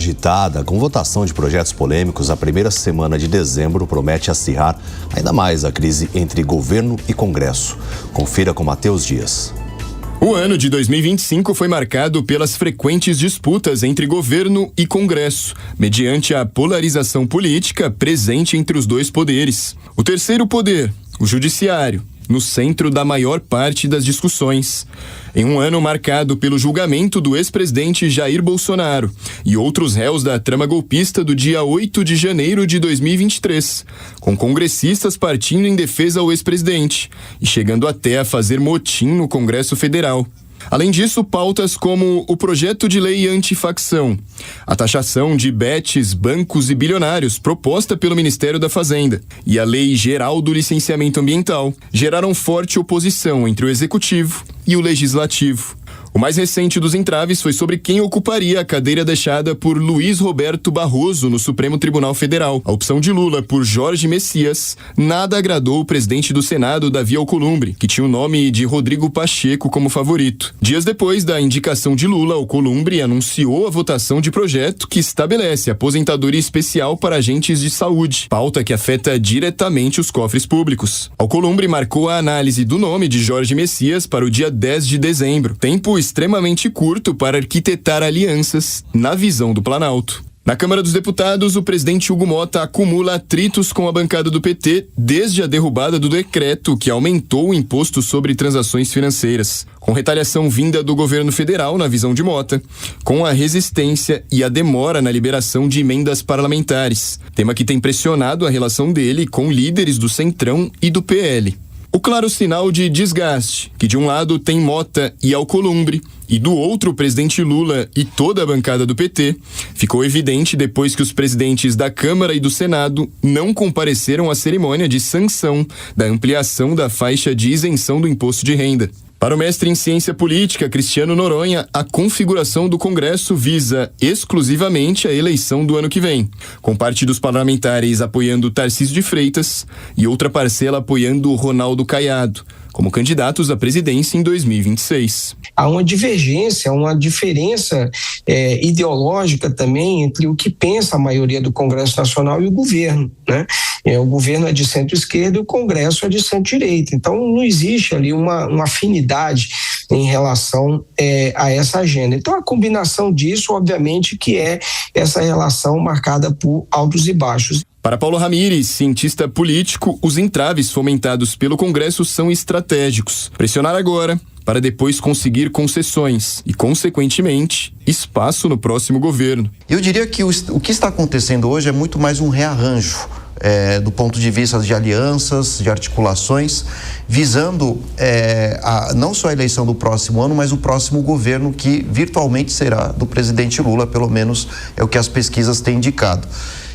Agitada, com votação de projetos polêmicos, a primeira semana de dezembro promete acirrar ainda mais a crise entre governo e Congresso. Confira com Matheus Dias. O ano de 2025 foi marcado pelas frequentes disputas entre governo e Congresso, mediante a polarização política presente entre os dois poderes. O terceiro poder, o judiciário, no centro da maior parte das discussões. Em um ano marcado pelo julgamento do ex-presidente Jair Bolsonaro e outros réus da trama golpista do dia 8 de janeiro de 2023, com congressistas partindo em defesa ao ex-presidente e chegando até a fazer motim no Congresso Federal. Além disso, pautas como o projeto de lei antifacção, a taxação de bets, bancos e bilionários proposta pelo Ministério da Fazenda e a Lei Geral do Licenciamento Ambiental geraram forte oposição entre o Executivo e o Legislativo. O mais recente dos entraves foi sobre quem ocuparia a cadeira deixada por Luiz Roberto Barroso no Supremo Tribunal Federal. A opção de Lula por Jorge Messias nada agradou o presidente do Senado, Davi Alcolumbre, que tinha o nome de Rodrigo Pacheco como favorito. Dias depois da indicação de Lula, Alcolumbre anunciou a votação de projeto que estabelece aposentadoria especial para agentes de saúde, pauta que afeta diretamente os cofres públicos. Alcolumbre marcou a análise do nome de Jorge Messias para o dia 10 de dezembro, tempo extremamente curto para arquitetar alianças na visão do Planalto. Na Câmara dos Deputados, o presidente Hugo Motta acumula atritos com a bancada do PT desde a derrubada do decreto que aumentou o imposto sobre transações financeiras, com retaliação vinda do governo federal na visão de Motta, com a resistência e a demora na liberação de emendas parlamentares, tema que tem pressionado a relação dele com líderes do Centrão e do PL. O claro sinal de desgaste, que de um lado tem Motta e Alcolumbre, e do outro o presidente Lula e toda a bancada do PT, ficou evidente depois que os presidentes da Câmara e do Senado não compareceram à cerimônia de sanção da ampliação da faixa de isenção do imposto de renda. Para o mestre em ciência política, Cristiano Noronha, a configuração do Congresso visa exclusivamente a eleição do ano que vem, com parte dos parlamentares apoiando Tarcísio de Freitas e outra parcela apoiando Ronaldo Caiado, como candidatos à presidência em 2026. Há uma divergência, uma diferença ideológica também entre o que pensa a maioria do Congresso Nacional e o governo, né? O governo é de centro-esquerda e o Congresso é de centro-direita. Então, não existe ali uma afinidade em relação a essa agenda. Então, a combinação disso, obviamente, que é essa relação marcada por altos e baixos. Para Paulo Ramires, cientista político, os entraves fomentados pelo Congresso são estratégicos. Pressionar agora para depois conseguir concessões e, consequentemente, espaço no próximo governo. Eu diria que o que está acontecendo hoje é muito mais um rearranjo do ponto de vista de alianças, de articulações, visando não só a eleição do próximo ano, mas o próximo governo, que virtualmente será do presidente Lula, pelo menos é o que as pesquisas têm indicado.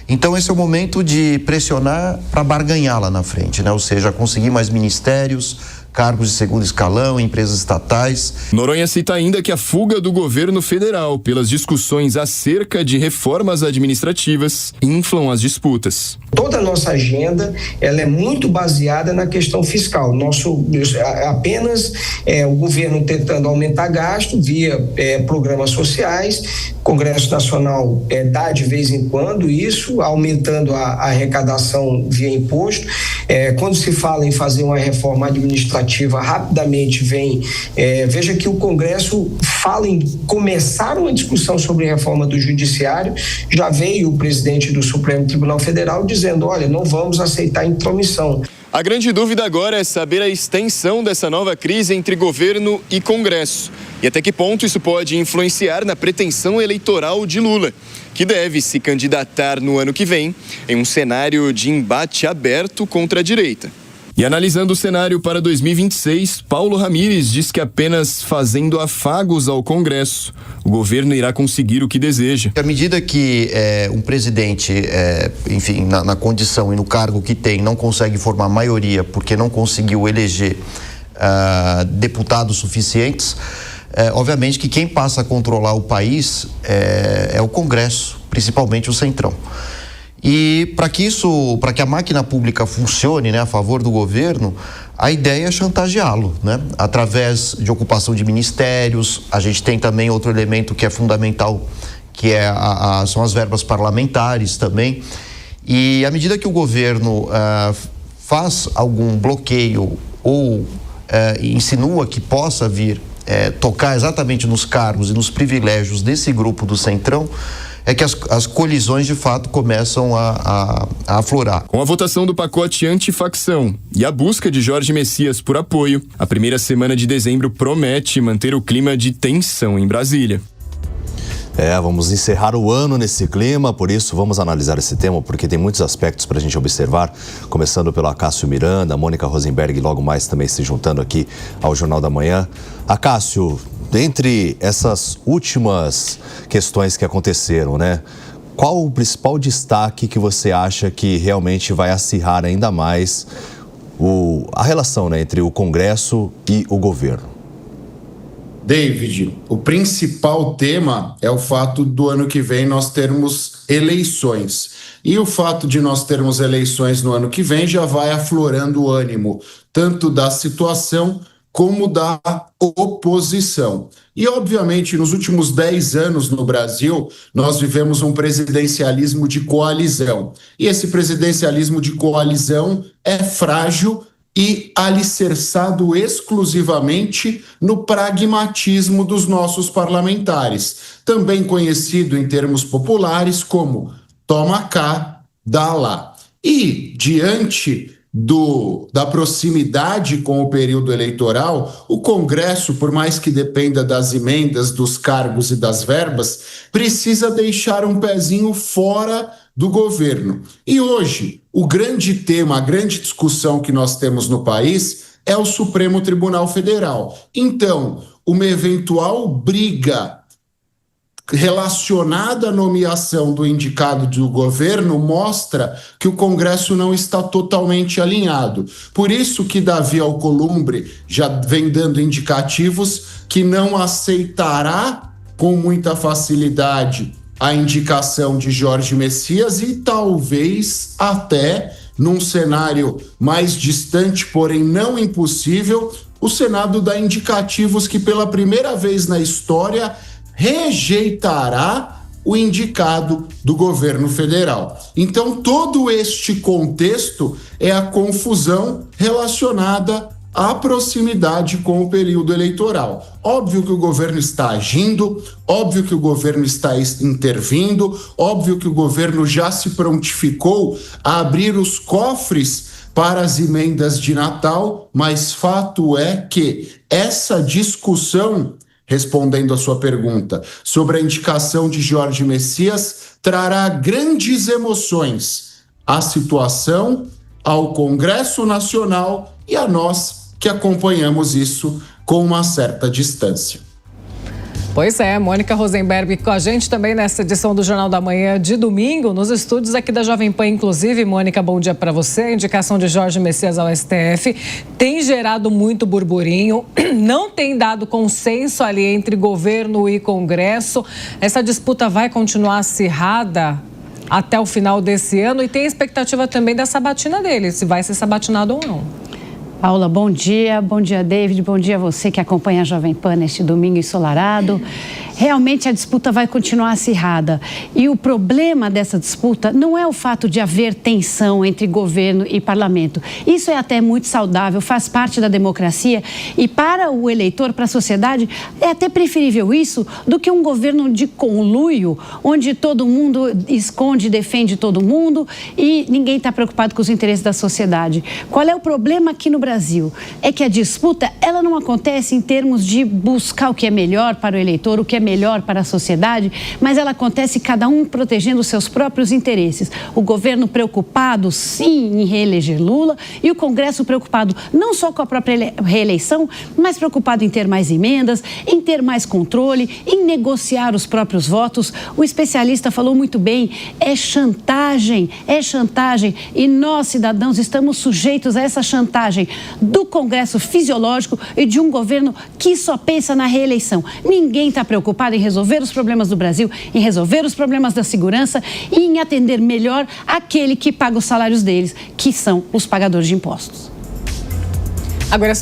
Então esse é o momento de pressionar para barganhar lá na frente, né? Ou seja, conseguir mais ministérios, cargos de segundo escalão, empresas estatais. Noronha cita ainda que a fuga do governo federal pelas discussões acerca de reformas administrativas inflam as disputas. Toda a nossa agenda, ela é muito baseada na questão fiscal. Apenas o governo tentando aumentar gasto via programas sociais, Congresso Nacional dá de vez em quando isso, aumentando a arrecadação via imposto. Quando se fala em fazer uma reforma administrativa, rapidamente vem, veja que o Congresso fala em começar uma discussão sobre reforma do Judiciário, já veio o presidente do Supremo Tribunal Federal dizendo, olha, não vamos aceitar intromissão. A grande dúvida agora é saber a extensão dessa nova crise entre governo e Congresso e até que ponto isso pode influenciar na pretensão eleitoral de Lula, que deve se candidatar no ano que vem em um cenário de embate aberto contra a direita. E analisando o cenário para 2026, Paulo Ramires diz que apenas fazendo afagos ao Congresso, o governo irá conseguir o que deseja. À medida que um presidente, enfim, na condição e no cargo que tem, não consegue formar maioria porque não conseguiu eleger deputados suficientes, obviamente que quem passa a controlar o país é o Congresso, principalmente o Centrão. E para que a máquina pública funcione, né, a favor do governo, a ideia é chantageá-lo, né, através de ocupação de ministérios. A gente tem também outro elemento que é fundamental, que são as verbas parlamentares também. E à medida que o governo faz algum bloqueio ou insinua que possa vir tocar exatamente nos cargos e nos privilégios desse grupo do Centrão, é que as colisões de fato começam a aflorar. Com a votação do pacote antifacção e a busca de Jorge Messias por apoio, a primeira semana de dezembro promete manter o clima de tensão em Brasília. Vamos encerrar o ano nesse clima, por isso vamos analisar esse tema, porque tem muitos aspectos para a gente observar, começando pelo Acácio Miranda, a Mônica Rosenberg logo mais também se juntando aqui ao Jornal da Manhã. Acácio, dentre essas últimas questões que aconteceram, né? Qual o principal destaque que você acha que realmente vai acirrar ainda mais a relação, né, entre o Congresso e o governo? David, o principal tema é o fato do ano que vem nós termos eleições. E o fato de nós termos eleições no ano que vem já vai aflorando o ânimo, tanto da situação como da oposição. E, obviamente, nos últimos 10 anos no Brasil, nós vivemos um presidencialismo de coalizão. E esse presidencialismo de coalizão é frágil e alicerçado exclusivamente no pragmatismo dos nossos parlamentares, também conhecido em termos populares como toma cá, dá lá. E, diante da proximidade com o período eleitoral, o Congresso, por mais que dependa das emendas, dos cargos e das verbas, precisa deixar um pezinho fora do governo. E hoje, o grande tema, a grande discussão que nós temos no país é o Supremo Tribunal Federal. Então, uma eventual briga relacionada à nomeação do indicado do governo mostra que o Congresso não está totalmente alinhado. Por isso que Davi Alcolumbre já vem dando indicativos que não aceitará com muita facilidade a indicação de Jorge Messias e talvez até, num cenário mais distante, porém não impossível, o Senado dá indicativos que pela primeira vez na história rejeitará o indicado do governo federal. Então, todo este contexto é a confusão relacionada à proximidade com o período eleitoral. Óbvio que o governo está agindo, óbvio que o governo está intervindo, óbvio que o governo já se prontificou a abrir os cofres para as emendas de Natal, mas fato é que essa discussão, respondendo à sua pergunta, sobre a indicação de Jorge Messias, trará grandes emoções à situação, ao Congresso Nacional e a nós que acompanhamos isso com uma certa distância. Pois é, Mônica Rosenberg com a gente também nessa edição do Jornal da Manhã de domingo, nos estúdios aqui da Jovem Pan, inclusive. Mônica, bom dia para você. A indicação de Jorge Messias ao STF tem gerado muito burburinho, não tem dado consenso ali entre governo e Congresso. Essa disputa vai continuar acirrada até o final desse ano e tem expectativa também da sabatina dele, se vai ser sabatinado ou não. Paula, bom dia, David, bom dia a você que acompanha a Jovem Pan neste domingo ensolarado. Realmente a disputa vai continuar acirrada e o problema dessa disputa não é o fato de haver tensão entre governo e parlamento. Isso é até muito saudável, faz parte da democracia e para o eleitor, para a sociedade, é até preferível isso do que um governo de conluio, onde todo mundo esconde e defende todo mundo e ninguém está preocupado com os interesses da sociedade. Qual é o problema aqui no Brasil? É que a disputa, ela não acontece em termos de buscar o que é melhor para o eleitor, o que é melhor para a sociedade, mas ela acontece cada um protegendo os seus próprios interesses. O governo preocupado, sim, em reeleger Lula e o Congresso preocupado não só com a própria reeleição, mas preocupado em ter mais emendas, em ter mais controle, em negociar os próprios votos. O especialista falou muito bem, é chantagem e nós, cidadãos, estamos sujeitos a essa chantagem do Congresso fisiológico e de um governo que só pensa na reeleição. Ninguém está preocupado em resolver os problemas do Brasil, em resolver os problemas da segurança e em atender melhor aquele que paga os salários deles, que são os pagadores de impostos. Agora